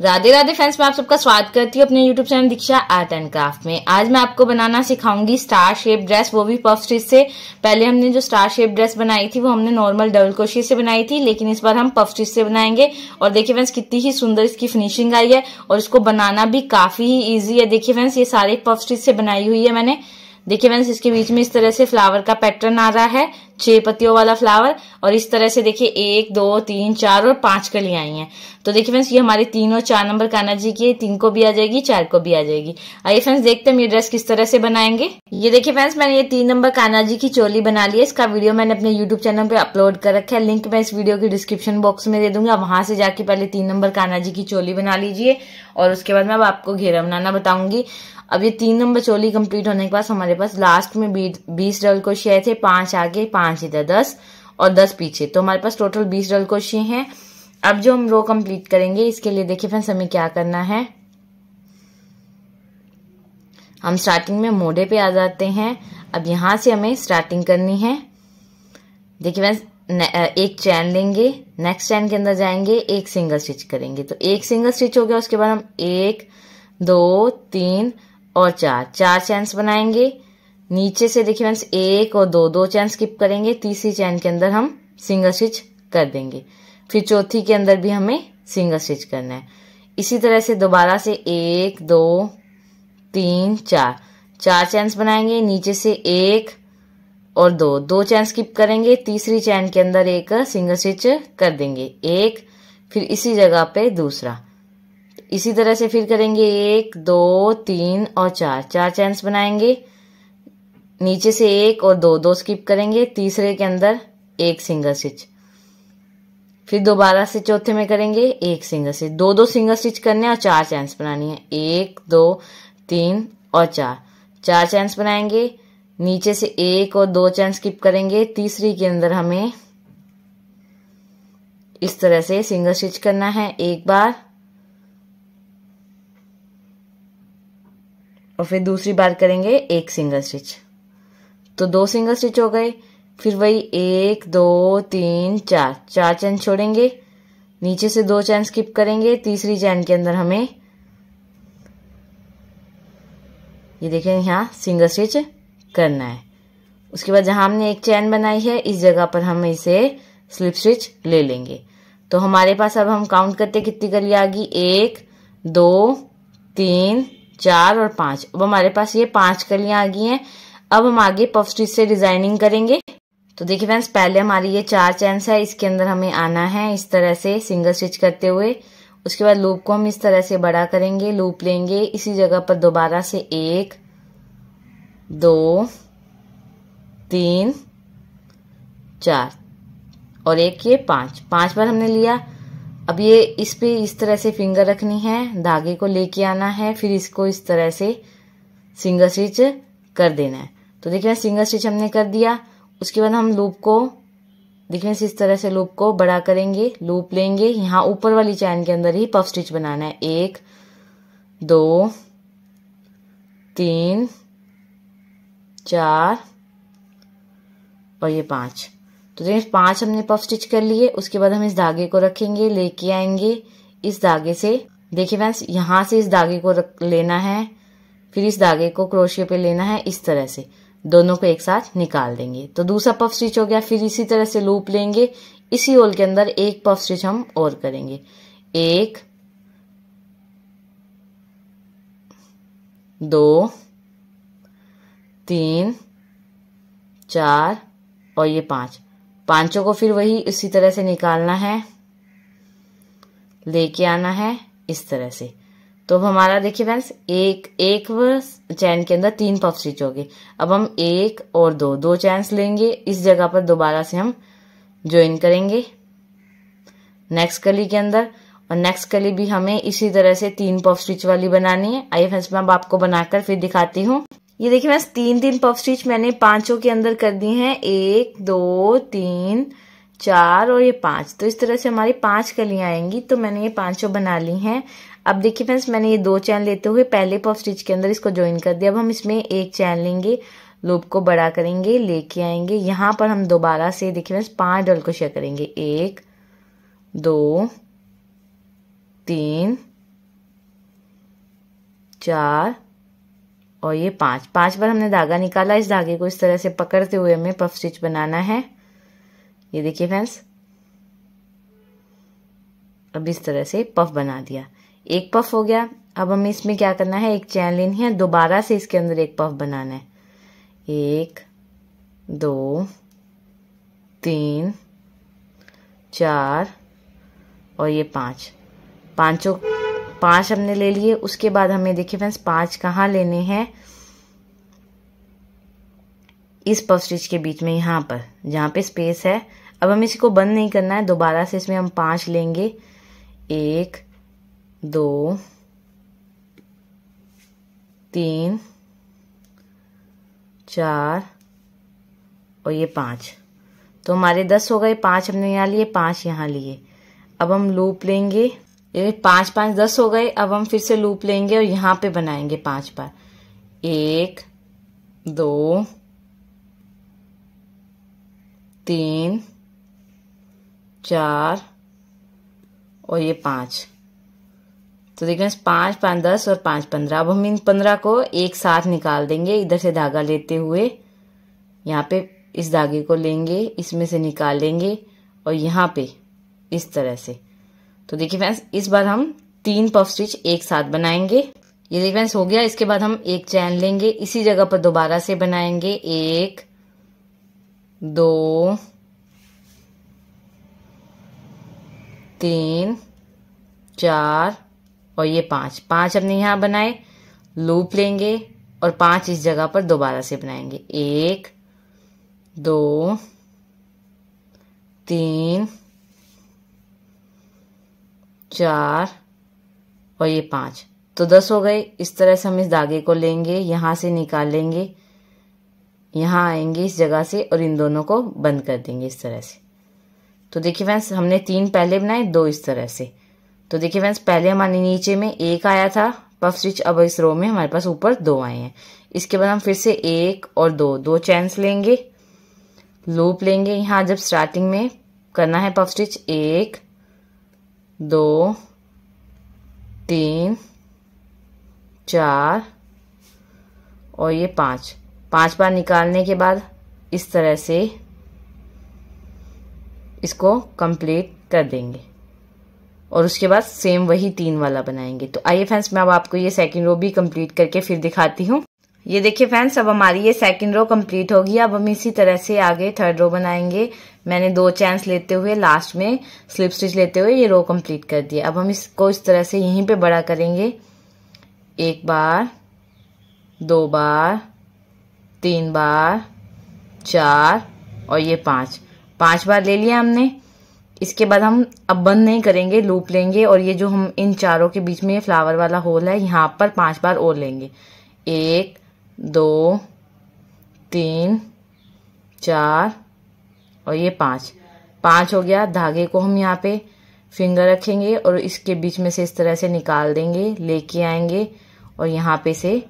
Radhe Radhe friends, मैं आप सबका स्वागत करती हूँ अपने YouTube channel Diksha art and craft में। आज मैं आपको बनाना सिखाऊंगी स्टार शेप ड्रेस, वो भी पफ स्टिच से। पहले हमने जो स्टार शेप ड्रेस बनाई थी वो हमने नॉर्मल डबल क्रोशिया से बनाई थी, लेकिन इस बार हम पफ स्टिच से बनाएंगे। और देखिए फ्रेंड्स कितनी ही सुंदर इसकी फिनिशिंग आई है और इसको बनाना भी काफी ही ईजी है। देखिए फ्रेंड्स ये सारे पफ स्टिच से बनाई हुई है मैंने। देखिए फ्रेंड्स इसके बीच में इस तरह से फ्लावर का पैटर्न आ रहा है, 6 पत्तियों वाला फ्लावर। और इस तरह से देखिए 1 2 3 4 और 5 कलियां आई हैं। तो देखिए फ्रेंड्स ये हमारी 3 और 4 नंबर कान्हा जी की, 3 को भी आ जाएगी, 4 को भी आ जाएगी। आइए फ्रेंड्स देखते हैं ये ड्रेस किस तरह से बनाएंगे। ये देखिए फ्रेंड्स मैंने ये 3 नंबर कान्हा जी की चोली बना ली है। इसका वीडियो मैंने अपने यूट्यूब चैनल पे अपलोड कर रखा है, लिंक मैं इस वीडियो की डिस्क्रिप्शन बॉक्स में दे दूंगा। वहां से जाके पहले 3 नंबर कान्हा जी की चोली बना लीजिए और उसके बाद मैं अब आपको घेरा बनाना बताऊंगी। अब ये 3 नंबर चोली कंप्लीट होने के बाद हमारे पास लास्ट में 20 डबल क्रोशिया थे, 5 आगे 5 इधर, 10 और 10 पीछे। तो हमारे पास टोटल 20 डबल क्रोशिया हैं। अब जो हम रो कंप्लीट करेंगे इसके लिए देखिए फ्रेंड्स हमें क्या करना है। हम स्टार्टिंग में मोढ़े पे आ जाते हैं। अब यहां से हमें स्टार्टिंग करनी है। देखिए फ्रेंड्स एक चैन लेंगे, नेक्स्ट चैन के अंदर जाएंगे, एक सिंगल स्टिच करेंगे। तो एक सिंगल स्टिच हो गया, उसके बाद हम 1 2 3 और 4 चैन्स बनाएंगे। नीचे से देखिए फ्रेंड्स 1 और 2 चैन स्किप करेंगे। तीसरी चैन के अंदर हम सिंगल स्टिच कर देंगे। फिर चौथी के अंदर भी हमें सिंगल स्टिच करना है। इसी तरह से दोबारा से 1 2 3 4 चैन्स बनाएंगे। नीचे से 1 और 2 चैन स्किप करेंगे। तीसरी चैन के अंदर एक सिंगल स्टिच कर देंगे, एक, फिर इसी जगह पे दूसरा। इसी तरह से फिर करेंगे 1 2 3 और 4 चैन्स बनाएंगे। नीचे से 1 और 2 स्किप करेंगे। तीसरे के अंदर एक सिंगल स्टिच, फिर दोबारा से चौथे में करेंगे एक सिंगल स्टिच। 2 सिंगल स्टिच करने और 4 चैन्स बनानी है। 1 2 3 और 4 चैन्स बनाएंगे। नीचे से 1 और 2 चैन स्किप करेंगे। तीसरी के अंदर हमें इस तरह से सिंगल स्टिच करना है एक बार, और फिर दूसरी बार करेंगे एक सिंगल स्टिच। तो 2 सिंगल स्टिच हो गए। फिर वही 1 2 3 4 चैन छोड़ेंगे। नीचे से 2 चैन स्किप करेंगे। तीसरी चैन के अंदर हमें ये देखें यहाँ सिंगल स्टिच करना है। उसके बाद जहां हमने एक चैन बनाई है इस जगह पर हम इसे स्लिप स्टिच ले लेंगे। तो हमारे पास अब हम काउंट करते कितनी कलियां आ गई, 1 2 3 4 और 5। अब हमारे पास ये 5 कलियां आ गई हैं। अब हम आगे पफ स्टिच से डिजाइनिंग करेंगे। तो देखिए फ्रेंड्स पहले हमारी ये 4 चैन्स है, इसके अंदर हमें आना है इस तरह से सिंगल स्टिच करते हुए। उसके बाद लूप को हम इस तरह से बड़ा करेंगे, लूप लेंगे। इसी जगह पर दोबारा से 1 2 3 4 और एक ये 5 बार हमने लिया। अब ये इस पे इस तरह से फिंगर रखनी है, धागे को लेके आना है, फिर इसको इस तरह से सिंगल स्टिच कर देना है। तो देखिए सिंगल स्टिच हमने कर दिया। उसके बाद हम लूप को देखिए इस तरह से लूप को बड़ा करेंगे, लूप लेंगे। यहाँ ऊपर वाली चैन के अंदर ही पफ स्टिच बनाना है। 1 2 3 4 और ये 5। तो देखिए 5 हमने पफ स्टिच कर लिए। उसके बाद हम इस धागे को रखेंगे, लेके आएंगे इस धागे से। देखिए फ्रेंड्स यहाँ से इस धागे को लेना है, फिर इस धागे को क्रोशिया पे लेना है इस तरह से, दोनों को एक साथ निकाल देंगे। तो दूसरा पफ स्टिच हो गया। फिर इसी तरह से लूप लेंगे, इसी होल के अंदर एक पफ स्टिच हम और करेंगे। 1 2 3 4 और ये 5 को फिर वही इसी तरह से निकालना है, लेके आना है इस तरह से। तो अब हमारा देखिए फ्रेंड्स एक चैन के अंदर 3 पफ स्टिच हो गए। अब हम 1 और 2 चैन्स लेंगे। इस जगह पर दोबारा से हम ज्वाइन करेंगे नेक्स्ट कली के अंदर, और नेक्स्ट कली भी हमें इसी तरह से 3 पफ स्टिच वाली बनानी है। आइए फ्रेंड्स मैं अब आपको बनाकर फिर दिखाती हूँ। ये देखिए फ्रेंड्स 3 पफ स्टिच मैंने 5 के अंदर कर दी हैं, 1 2 3 4 और ये 5। तो इस तरह से हमारी 5 कलियां आएंगी। तो मैंने ये 5 बना ली हैं। अब देखिए फ्रेंड्स मैंने ये 2 चैन लेते हुए पहले पफ स्टिच के अंदर इसको ज्वाइन कर दिया। अब हम इसमें एक चैन लेंगे, लूप को बड़ा करेंगे, लेके आएंगे। यहाँ पर हम दोबारा से देखिए फ्रेंड्स 5 डबल क्रोशिया करेंगे, 1 2 3 4 और ये 5। 5 बार हमने धागा निकाला। इस धागे को इस तरह से पकड़ते हुए हमें पफ स्टिच बनाना है। ये देखिए फ्रेंड्स, अब इस तरह से पफ बना दिया। एक पफ हो गया। अब हमें इसमें क्या करना है, एक चैन लेनी है, दोबारा से इसके अंदर एक पफ बनाना है। 1 2 3 4 और ये 5। 5 हमने ले लिए। उसके बाद हमें देखिए फ्रेंड्स 5 कहाँ लेने हैं, इस पफ स्टिच के बीच में, यहाँ पर जहाँ पे स्पेस है। अब हमें इसको बंद नहीं करना है, दोबारा से इसमें हम 5 लेंगे। 1 2 3 4 और ये 5। तो हमारे 10 हो गए। 5 हमने यहाँ लिए, 5 यहाँ लिए। अब हम लूप लेंगे। ये 5 5 10 हो गए। अब हम फिर से लूप लेंगे और यहाँ पे बनाएंगे 5 बार। 1 2 3 4 और ये 5। तो देखिए 5 5 10 और 5 15। अब हम इन 15 को एक साथ निकाल देंगे। इधर से धागा लेते हुए यहाँ पे इस धागे को लेंगे, इसमें से निकाल लेंगे और यहाँ पे इस तरह से। तो देखिए फ्रेंड्स, इस बार हम 3 पफ स्टिच एक साथ बनाएंगे। ये देखिए फ्रेंड्स हो गया। इसके बाद हम एक चैन लेंगे, इसी जगह पर दोबारा से बनाएंगे। 1 2 3 4 और ये 5। 5 हमने यहाँ बनाए। लूप लेंगे और 5 इस जगह पर दोबारा से बनाएंगे। 1 2 3 4 और ये 5। तो 10 हो गए। इस तरह से हम इस धागे को लेंगे, यहाँ से निकाल लेंगे, यहाँ आएंगे इस जगह से और इन दोनों को बंद कर देंगे इस तरह से। तो देखिए फ्रेंड्स, हमने 3 पहले बनाए, 2 इस तरह से। तो देखिए फ्रेंड्स, पहले हमारे नीचे में 1 आया था पफ स्टिच, अब इस रो में हमारे पास ऊपर 2 आए हैं। इसके बाद हम फिर से 1 और 2 चैन्स लेंगे, लूप लेंगे। यहाँ जब स्टार्टिंग में करना है पफ स्टिच, 1 2 3 4 और ये 5। 5 बार निकालने के बाद इस तरह से इसको कंप्लीट कर देंगे और उसके बाद सेम वही 3 वाला बनाएंगे। तो आइए फ्रेंड्स, मैं अब आपको ये सेकंड रो भी कंप्लीट करके फिर दिखाती हूँ। ये देखिए फ्रेंड्स, अब हमारी ये सेकंड रो कंप्लीट होगी। अब हम इसी तरह से आगे थर्ड रो बनाएंगे। मैंने 2 चैन्स लेते हुए लास्ट में स्लिप स्टिच लेते हुए ये रो कंप्लीट कर दिया। अब हम इसको इस तरह से यहीं पे बड़ा करेंगे। 1 बार 2 बार 3 बार 4 और ये 5 बार ले लिया हमने। इसके बाद हम अब बंद नहीं करेंगे, लूप लेंगे और ये जो हम इन चारों के बीच में फ्लावर वाला होल है, यहाँ पर 5 बार और लेंगे। 1 2 3 4 और ये 5 हो गया। धागे को हम यहाँ पे फिंगर रखेंगे और इसके बीच में से इस तरह से निकाल देंगे, लेके आएंगे और यहाँ पे से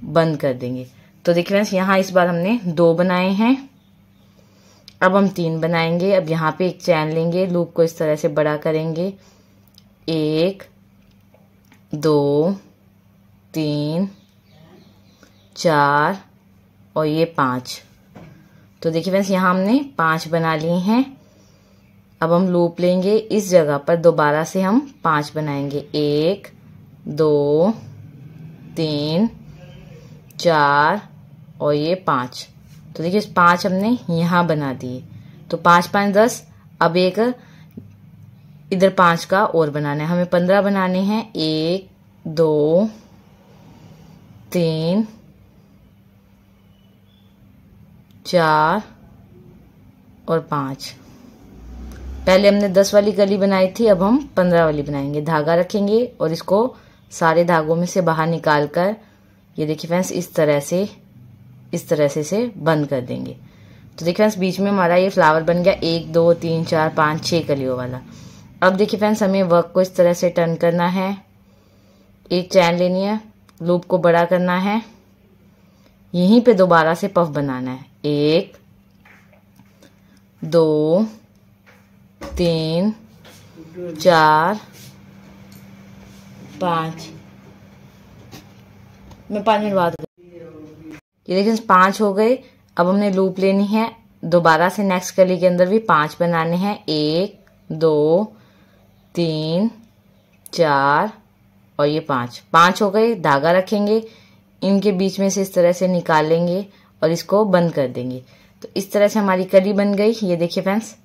बंद कर देंगे। तो देखिए फ्रेंड्स, यहाँ इस बार हमने 2 बनाए हैं, अब हम 3 बनाएंगे। अब यहाँ पे एक चैन लेंगे, लूप को इस तरह से बड़ा करेंगे। 1 2 3 4 और ये 5। तो देखिए फ्रेंड्स, यहाँ हमने 5 बना लिए हैं। अब हम लूप लेंगे, इस जगह पर दोबारा से हम 5 बनाएंगे। 1 2 3 4 और ये 5। तो देखिए 5 हमने यहाँ बना दिए। तो 5 5 10। अब एक इधर 5 का और बनाना है, हमें 15 बनाने हैं। 1 2 3 4 और 5। पहले हमने 10 वाली कली बनाई थी, अब हम 15 वाली बनाएंगे। धागा रखेंगे और इसको सारे धागों में से बाहर निकाल कर ये देखिए फ्रेंड्स, इस तरह से बंद कर देंगे। तो देखिए फ्रेंड्स, बीच में हमारा ये फ्लावर बन गया। 1 2 3 4 5 6 कलियों वाला। अब देखिए फ्रेंड्स, हमें वर्क को इस तरह से टर्न करना है। एक चैन लेनी है, लूप को बड़ा करना है, यहीं पे दोबारा से पफ बनाना है। 1 2 3 4 5 मैं 5 मिनट बाद। ये देखिए 5 हो गए। अब हमने लूप लेनी है दोबारा से, नेक्स्ट कली के अंदर भी 5 बनाने हैं। 1 2 3 4 और ये 5 हो गए। धागा रखेंगे, इनके बीच में से इस तरह से निकालेंगे और इसको बंद कर देंगे। तो इस तरह से हमारी कली बन गई। ये देखिए फ्रेंड्स,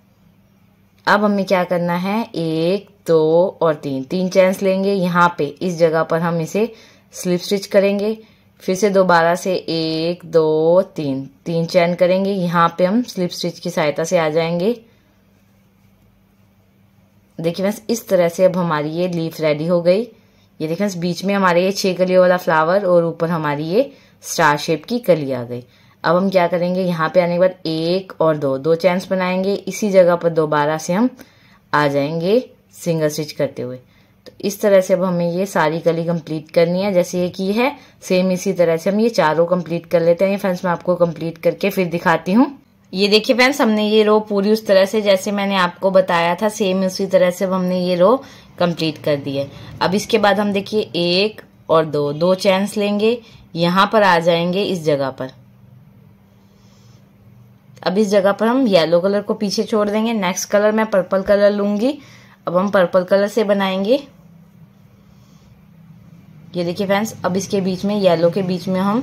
अब हमें क्या करना है, 1 2 और 3 चेन्स लेंगे। यहाँ पे इस जगह पर हम इसे स्लिप स्टिच करेंगे। फिर से दोबारा से 1 2 3 चेन करेंगे। यहाँ पे हम स्लिप स्टिच की सहायता से आ जाएंगे। देखिए फ्रेंड्स, इस तरह से अब हमारी ये लीफ रेडी हो गई। ये देखिए फ्रेंड्स, बीच में हमारे ये 6 कलियों वाला फ्लावर और ऊपर हमारी ये स्टार शेप की कली आ गई। अब हम क्या करेंगे, यहाँ पे आने के बाद 1 और 2 चेन्स बनाएंगे। इसी जगह पर दोबारा से हम आ जाएंगे सिंगल स्टिच करते हुए। तो इस तरह से अब हमें ये सारी कली कंप्लीट करनी है। जैसे ये की है सेम इसी तरह से हम ये चारों कंप्लीट कर लेते हैं। फ्रेंड्स मैं आपको कंप्लीट करके फिर दिखाती हूँ। ये देखिए फ्रेंड्स, हमने ये रो पूरी उस तरह से जैसे मैंने आपको बताया था सेम उसी तरह से अब हमने ये रो कंप्लीट कर दी है। अब इसके बाद हम देखिए 1 और 2 चेन्स लेंगे, यहाँ पर आ जाएंगे इस जगह पर। अब इस जगह पर हम येलो कलर को पीछे छोड़ देंगे। नेक्स्ट कलर मैं पर्पल कलर लूंगी। अब हम पर्पल कलर से बनाएंगे। ये देखिए फ्रेंड्स, अब इसके बीच में येलो के बीच में हम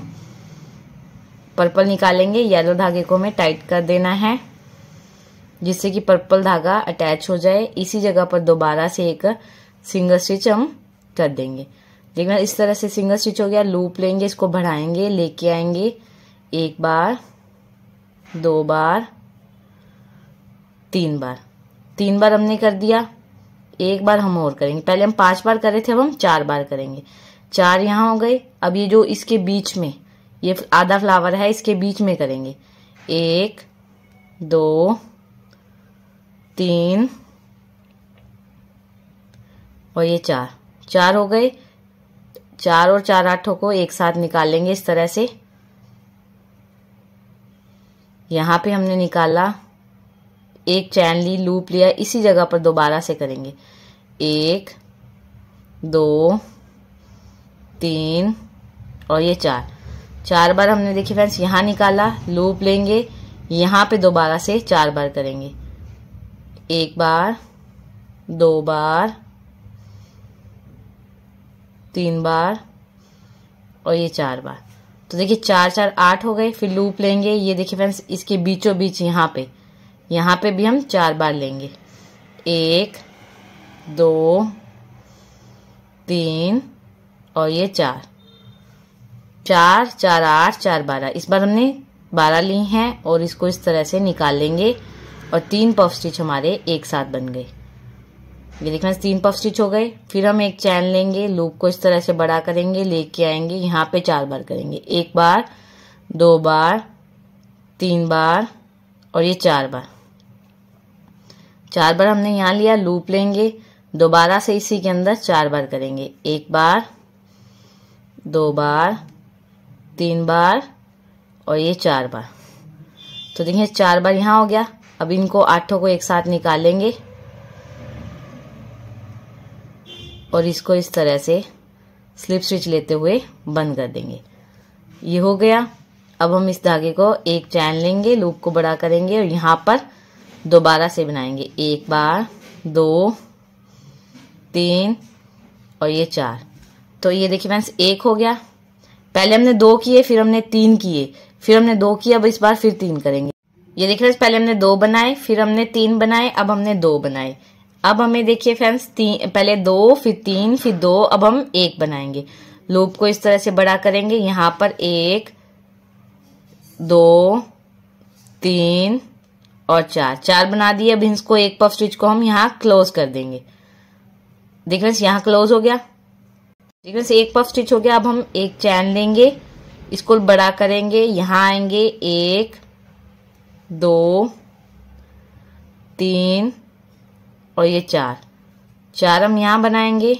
पर्पल निकालेंगे। येलो धागे को हमें टाइट कर देना है जिससे कि पर्पल धागा अटैच हो जाए। इसी जगह पर दोबारा से एक सिंगल स्टिच हम कर देंगे। देखना इस तरह से सिंगल स्टिच हो गया। लूप लेंगे, इसको बढ़ाएंगे, लेके आएंगे 1 बार 2 बार 3 बार। 3 बार हमने कर दिया, 1 बार हम और करेंगे। पहले हम 5 बार कर रहे थे, अब हम 4 बार करेंगे। 4 यहाँ हो गए। अब ये जो इसके बीच में ये आधा फ्लावर है इसके बीच में करेंगे। 1 2 3 और ये 4 हो गए। 4 और 4 8 को एक साथ निकालेंगे इस तरह से। यहाँ पे हमने निकाला, एक चैन ली, लूप लिया, इसी जगह पर दोबारा से करेंगे। 1 2 3 और ये 4 बार हमने देखिए फ्रेंड्स यहाँ निकाला, लूप लेंगे, यहाँ पे दोबारा से 4 बार करेंगे। 1 बार 2 बार 3 बार और ये 4 बार। तो देखिए 4 4 8 हो गए। फिर लूप लेंगे। ये देखिए फ्रेंड्स, इसके बीचों बीच यहाँ पे भी हम 4 बार लेंगे। 1 2 3 और ये 4 4 4 8 4 12। इस बार हमने 12 ली हैं और इसको इस तरह से निकाल लेंगे और 3 पफ स्टिच हमारे एक साथ बन गए। ये देखना 3 पफ स्टिच हो गए। फिर हम एक चैन लेंगे, लूप को इस तरह से बड़ा करेंगे, लेके आएंगे, यहाँ पे 4 बार करेंगे। 1 बार 2 बार 3 बार और ये 4 बार। 4 बार हमने यहाँ लिया, लूप लेंगे, दोबारा से इसी के अंदर 4 बार करेंगे। 1 बार 2 बार 3 बार और ये 4 बार। तो देखिए 4 बार यहाँ हो गया। अब इनको 8 को एक साथ निकालेंगे और इसको इस तरह से स्लिप स्टिच लेते हुए बंद कर देंगे। ये हो गया। अब हम इस धागे को एक चैन लेंगे, लूप को बड़ा करेंगे और यहाँ पर दोबारा से बनाएंगे। 1 बार 2 3 और ये 4। तो ये देखिए फ्रेंड्स 1 हो गया। पहले हमने 2 किए, फिर हमने 3 किए, फिर हमने 2 किए, अब इस बार फिर 3 करेंगे। ये देखिए फ्रेंड्स, पहले हमने 2 बनाए, फिर हमने 3 बनाए, अब हमने 2 बनाए। अब हमें देखिए फ्रेंड्स पहले 2 फिर 3 फिर 2, अब हम 1 बनाएंगे। लूप को इस तरह से बड़ा करेंगे, यहाँ पर 1 2 3 और 4 बना दिए। अब इसको एक पफ स्टिच को हम यहाँ क्लोज कर देंगे। देखिए फ्रेंड्स यहाँ क्लोज हो गया। देखिए फ्रेंड्स एक पफ स्टिच हो गया। अब हम एक चैन लेंगे, इसको बड़ा करेंगे, यहाँ आएंगे 1 2 3 और ये 4 हम यहाँ बनाएंगे,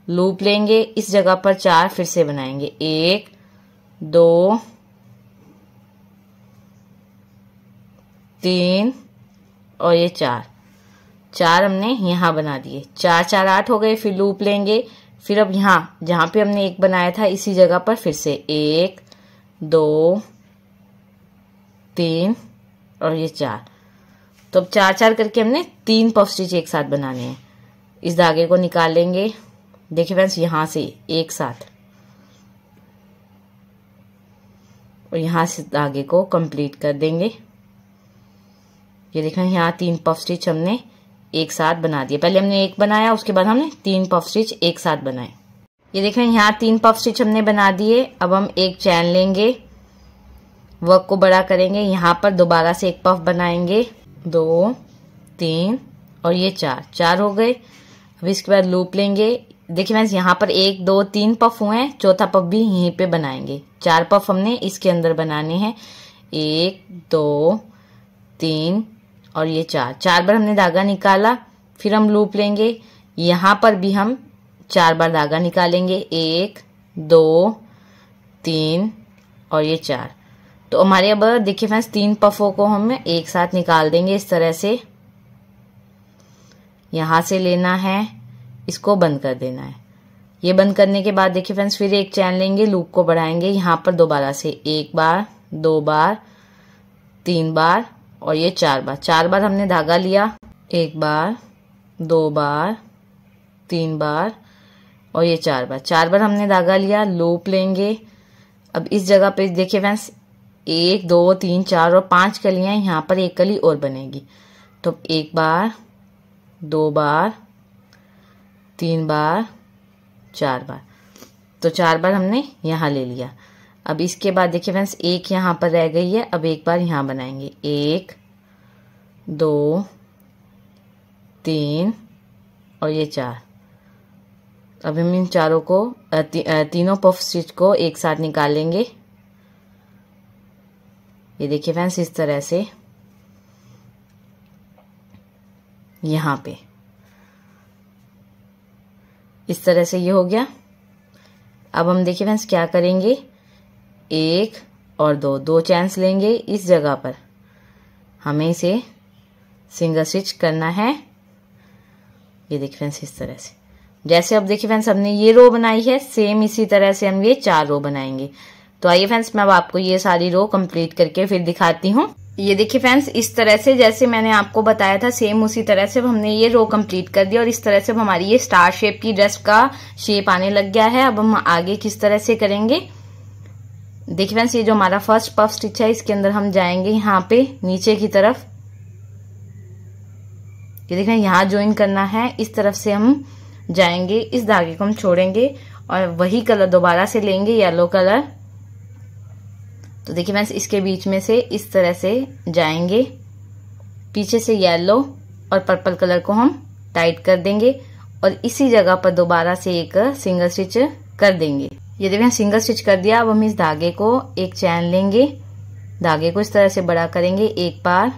लूप लेंगे, इस जगह पर 4 फिर से बनाएंगे। 1 2 3 और ये 4 हमने यहाँ बना दिए। 4 4 8 हो गए। फिर लूप लेंगे, फिर अब यहाँ जहाँ पे हमने एक बनाया था इसी जगह पर फिर से 1 2 3 और ये 4। तो अब 4 4 करके हमने 3 पफ स्टिच एक साथ बनाने हैं। इस धागे को निकालेंगे, देखिए फ्रेंड्स यहाँ से एक साथ, और यहाँ से धागे को कंप्लीट कर देंगे। ये देखें यहाँ 3 पफ स्टिच हमने एक साथ बना दिए। पहले हमने एक बनाया, उसके बाद हमने 3 पफ स्टिच एक साथ बनाए। ये देखें यहाँ 3 पफ स्टिच हमने बना दिए। अब हम एक चैन लेंगे, वर्क को बड़ा करेंगे, यहाँ पर दोबारा से एक पफ बनाएंगे, 2 3 और ये 4 हो गए। अब इसके बाद लूप लेंगे। देखिए फ्रेंड्स यहाँ पर 1 2 3 पफ हुए हैं, चौथा पफ भी यहीं पे बनाएंगे। 4 पफ हमने इसके अंदर बनाने हैं, 1 2 3 और ये 4 बार हमने धागा निकाला। फिर हम लूप लेंगे, यहाँ पर भी हम 4 बार धागा निकालेंगे, 1 2 3 और ये 4। तो हमारे अब देखिए फ्रेंड्स 3 पफों को हम एक साथ निकाल देंगे इस तरह से। यहाँ से लेना है, इसको बंद कर देना है। ये बंद करने के बाद देखिए फ्रेंड्स फिर एक चैन लेंगे, लूप को बढ़ाएंगे, यहाँ पर दोबारा से 1 बार 2 बार 3 बार और ये 4 बार। 4 बार हमने धागा लिया, 1 बार 2 बार 3 बार और ये 4 बार। 4 बार हमने धागा लिया, लूप लेंगे। अब इस जगह पे देखिए फ्रेंड्स 1 2 3 4 और 5 कलियां, यहाँ पर एक कली और बनेगी। तो 1 बार 2 बार 3 बार 4 बार, तो 4 बार हमने यहाँ ले लिया। अब इसके बाद देखिए फ्रेंड्स एक यहाँ पर रह गई है, अब एक बार यहाँ बनाएंगे, 1 2 3 और ये 4। अब हम इन चारों को तीनों पफ स्टिच को एक साथ निकालेंगे। ये देखिए फ्रेंड्स इस तरह से यहाँ पे इस तरह से ये हो गया। अब हम देखिए फ्रेंड्स क्या करेंगे, 1 और 2 चैन्स लेंगे, इस जगह पर हमें इसे सिंगल स्टिच करना है। ये देखिए फ्रेंड्स इस तरह से, जैसे अब देखिए फ्रेंड्स हमने ये रो बनाई है, सेम इसी तरह से हम ये 4 रो बनाएंगे। तो आइए फ्रेंड्स मैं अब आपको ये सारी रो कंप्लीट करके फिर दिखाती हूँ। ये देखिए फ्रेंड्स इस तरह से जैसे मैंने आपको बताया था सेम उसी तरह से हमने ये रो कंप्लीट कर दिया, और इस तरह से हमारी ये स्टार शेप की ड्रेस का शेप आने लग गया है। अब हम आगे किस तरह से करेंगे, देखिए फ्रेंड्स ये जो हमारा फर्स्ट पफ स्टिच है इसके अंदर हम जाएंगे यहाँ पे नीचे की तरफ। ये देखिए यहाँ ज्वाइन करना है, इस तरफ से हम जाएंगे, इस धागे को हम छोड़ेंगे और वही कलर दोबारा से लेंगे, येलो कलर। तो देखिए फ्रेंड्स इसके बीच में से इस तरह से जाएंगे, पीछे से येलो और पर्पल कलर को हम टाइट कर देंगे और इसी जगह पर दोबारा से एक सिंगल स्टिच कर देंगे। ये देखिए सिंगल स्टिच कर दिया। अब हम इस धागे को एक चैन लेंगे, धागे को इस तरह से बड़ा करेंगे, 1 बार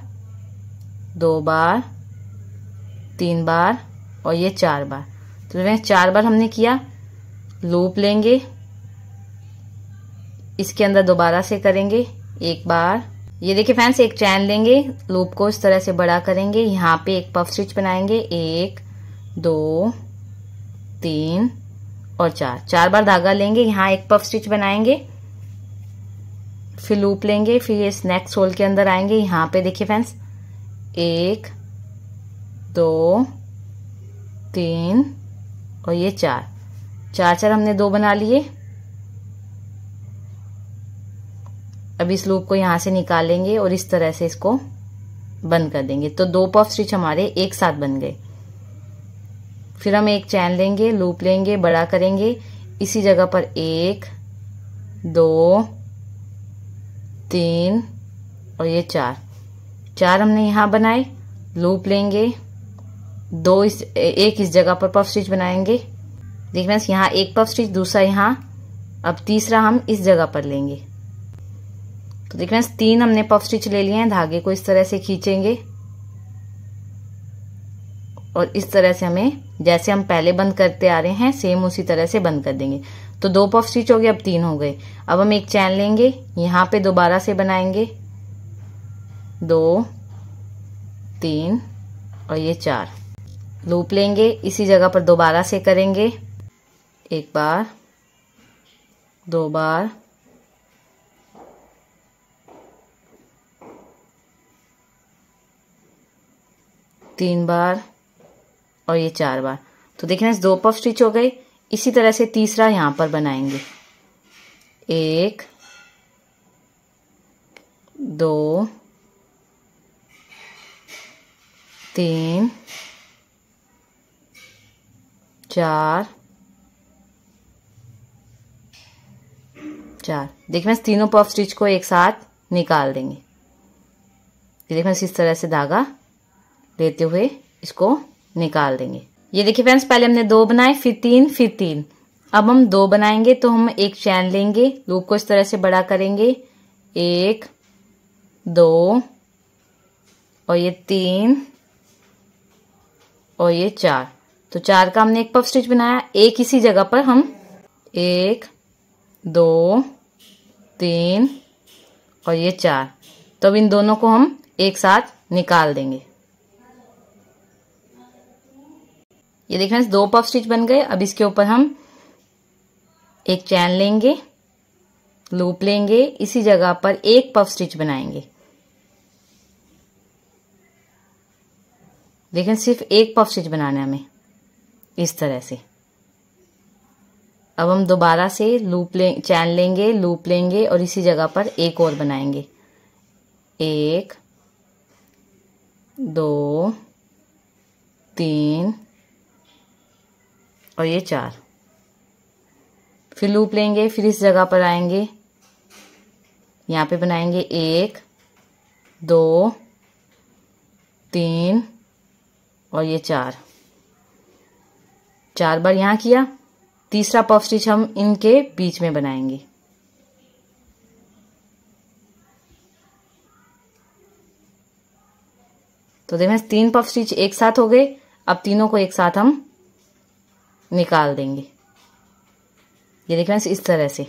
2 बार 3 बार और ये 4 बार। तो 4 बार हमने किया, लूप लेंगे, इसके अंदर दोबारा से करेंगे 1 बार। ये देखिए फ्रेंड्स एक चैन लेंगे, लूप को इस तरह से बड़ा करेंगे, यहाँ पे एक पफ स्टिच बनाएंगे, 1 2 3 और 4 बार धागा लेंगे, यहाँ एक पफ स्टिच बनाएंगे, फिर लूप लेंगे, फिर इस नेक्स्ट होल के अंदर आएंगे, यहाँ पे देखिए फ्रेंड्स 1 2 3 और ये 4 हमने 2 बना लिए। अब इस लूप को यहाँ से निकालेंगे और इस तरह से इसको बंद कर देंगे, तो 2 पफ स्टिच हमारे एक साथ बन गए। फिर हम एक चैन लेंगे, लूप लेंगे, बड़ा करेंगे, इसी जगह पर 1 2 3 और ये 4 हमने यहाँ बनाए, लूप लेंगे, 1 इस जगह पर पफ स्टिच बनाएंगे। देखना यहाँ एक पफ स्टिच, दूसरा यहाँ, अब तीसरा हम इस जगह पर लेंगे। तो देखना 3 हमने पफ स्टिच ले लिए हैं, धागे को इस तरह से खींचेंगे और इस तरह से हमें जैसे हम पहले बंद करते आ रहे हैं सेम उसी तरह से बंद कर देंगे। तो 2 पफ स्टिच हो गए, अब 3 हो गए। अब हम एक चैन लेंगे, यहाँ पे दोबारा से बनाएंगे, 2 3 और ये 4, लूप लेंगे, इसी जगह पर दोबारा से करेंगे, एक बार, 2 बार, 3 बार और ये 4 बार। तो देखिए 2 पफ स्टिच हो गए। इसी तरह से तीसरा यहां पर बनाएंगे। 1, 2, 3, 4, 4। देखिए तीनों पफ स्टिच को एक साथ निकाल देंगे। देखिए इस तरह से धागा लेते हुए इसको निकाल देंगे। ये देखिए फ्रेंड्स, पहले हमने 2 बनाए, फिर 3, फिर 3। अब हम 2 बनाएंगे तो हम एक चैन लेंगे, लूप को इस तरह से बड़ा करेंगे। 1, 2 और ये 3 और ये 4। तो 4 का हमने एक पफ स्टिच बनाया। एक इसी जगह पर हम 1, 2, 3 और ये 4। तो अब इन दोनों को हम एक साथ निकाल देंगे। ये देखिए 2 पफ स्टिच बन गए। अब इसके ऊपर हम एक चैन लेंगे, लूप लेंगे, इसी जगह पर एक पफ स्टिच बनाएंगे। देखिए सिर्फ एक पफ स्टिच बनाना है हमें, इस तरह से। अब हम दोबारा से चैन लेंगे, लूप लेंगे और इसी जगह पर एक और बनाएंगे। 1, 2, 3 और ये 4। फिर लूप लेंगे, फिर इस जगह पर आएंगे, यहाँ पे बनाएंगे 1, 2, 3 और ये 4। 4 बार यहाँ किया। तीसरा पफ स्टिच हम इनके बीच में बनाएंगे। तो देखिए 3 पफ स्टिच एक साथ हो गए। अब तीनों को एक साथ हम निकाल देंगे। ये देखिए इस तरह से।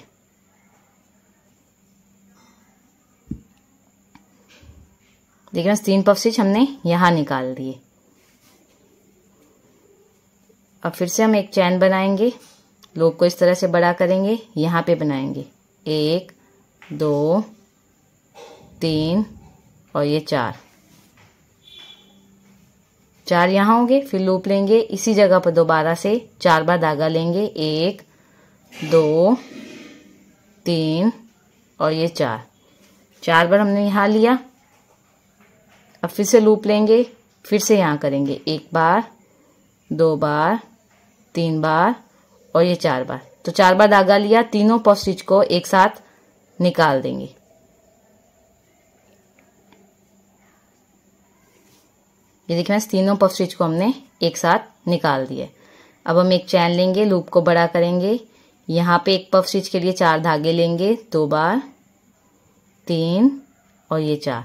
देखिए 3 पफ स्टिच हमने यहां निकाल दिए। अब फिर से हम एक चैन बनाएंगे, लूप को इस तरह से बड़ा करेंगे, यहां पे बनाएंगे 1, 2, 3 और ये 4। 4 यहां होंगे। फिर लूप लेंगे, इसी जगह पर दोबारा से 4 बार धागा लेंगे। 1, 2, 3 और ये 4। 4 बार हमने यहां लिया। अब फिर से लूप लेंगे, फिर से यहां करेंगे 1 बार, 2 बार, 3 बार और ये 4 बार। तो 4 बार धागा लिया। तीनों पफ स्टिच को एक साथ निकाल देंगे। ये देखिए तीनों पफ स्टिच को हमने एक साथ निकाल दिए। अब हम एक चैन लेंगे, लूप को बड़ा करेंगे, यहाँ पे एक पफ स्टिच के लिए 4 धागे लेंगे, 2 बार, 3 और ये 4।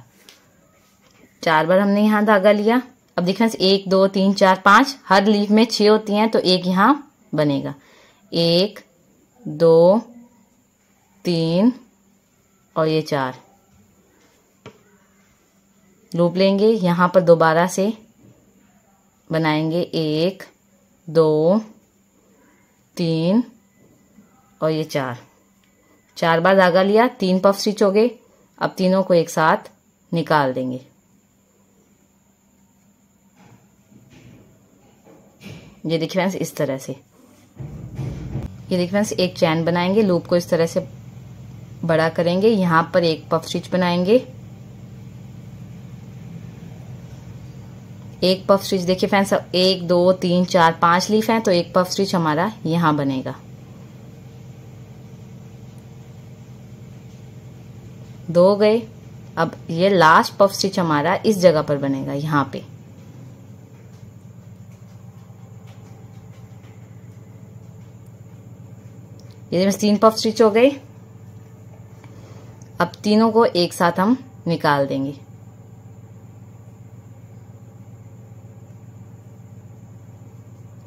4 बार हमने यहाँ धागा लिया। अब देखिए 1, 2, 3, 4, 5, हर लीफ में 6 होती हैं, तो एक यहाँ बनेगा। 1, 2, 3 और ये 4। लूप लेंगे, यहाँ पर दोबारा से बनाएंगे 1, 2, 3 और ये 4। 4 बार धागा लिया, 3 पफ स्टिच हो गए। अब तीनों को एक साथ निकाल देंगे। ये देखिए फ्रेंड्स इस तरह से। ये देखिए फ्रेंड्स एक चैन बनाएंगे, लूप को इस तरह से बड़ा करेंगे, यहाँ पर एक पफ स्टिच बनाएंगे। एक पफ स्टिच देखिए फ्रेंड्स, 1, 2, 3, 4, 5 लीफ हैं, तो एक पफ स्टिच हमारा यहां बनेगा। 2 गए। अब ये लास्ट पफ स्टिच हमारा इस जगह पर बनेगा, यहां पे। ये बस 3 पफ स्टिच हो गए। अब तीनों को एक साथ हम निकाल देंगे।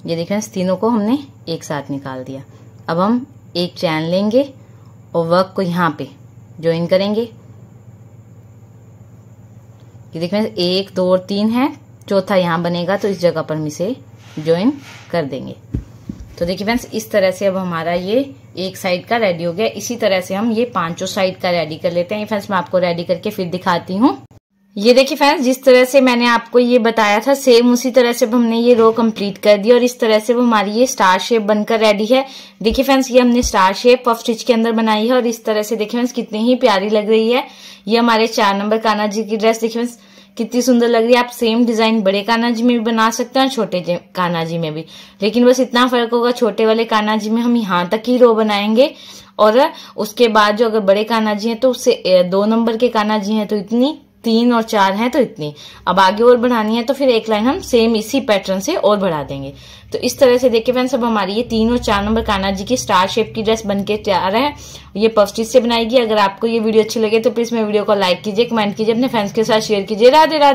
ये देखिए तीनों को हमने एक साथ निकाल दिया। अब हम एक चैन लेंगे और वर्क को यहाँ पे ज्वाइन करेंगे। ये देखिए 1, 2 और 3 है, चौथा यहाँ बनेगा, तो इस जगह पर हम इसे ज्वाइन कर देंगे। तो देखिए फ्रेंड्स, इस तरह से अब हमारा ये एक साइड का रेडी हो गया। इसी तरह से हम ये पांचों साइड का रेडी कर लेते हैं। फ्रेंड्स मैं आपको रेडी करके फिर दिखाती हूँ। ये देखिए फ्रेंड्स, जिस तरह से मैंने आपको ये बताया था सेम उसी तरह से हमने ये रो कंप्लीट कर दी और इस तरह से वो हमारी ये स्टार शेप बनकर रेडी है। देखिए फ्रेंड्स, ये हमने स्टार शेप पफ स्टिच के अंदर बनाई है और इस तरह से देखिए फ्रेंड्स कितनी ही प्यारी लग रही है। ये हमारे 4 नंबर कान्हा जी की ड्रेस देखिए फ्रेंड्स कितनी सुंदर लग रही है। आप सेम डिजाइन बड़े कान्हा जी में भी बना सकते हैं और छोटे कान्हा जी में भी, लेकिन बस इतना फर्क होगा, छोटे वाले कान्हा जी में हम यहाँ तक ही रो बनाएंगे और उसके बाद जो अगर बड़े कान्हा जी हैं तो उससे 2 नंबर के कान्हा जी हैं तो इतनी, 3 और 4 हैं तो इतनी। अब आगे और बढ़ानी है तो फिर एक लाइन हम सेम इसी पैटर्न से और बढ़ा देंगे। तो इस तरह से देखिए फ्रेंड्स, अब हमारी ये 3 और 4 नंबर कान्हा जी की स्टार शेप की ड्रेस बनके तैयार है। ये पफ स्टिच से बनाएगी। अगर आपको ये वीडियो अच्छी लगे तो प्लीज मेरे वीडियो को लाइक कीजिए, कमेंट कीजिए, अपने फ्रेंड्स के साथ शेयर कीजिए। राधे राधे।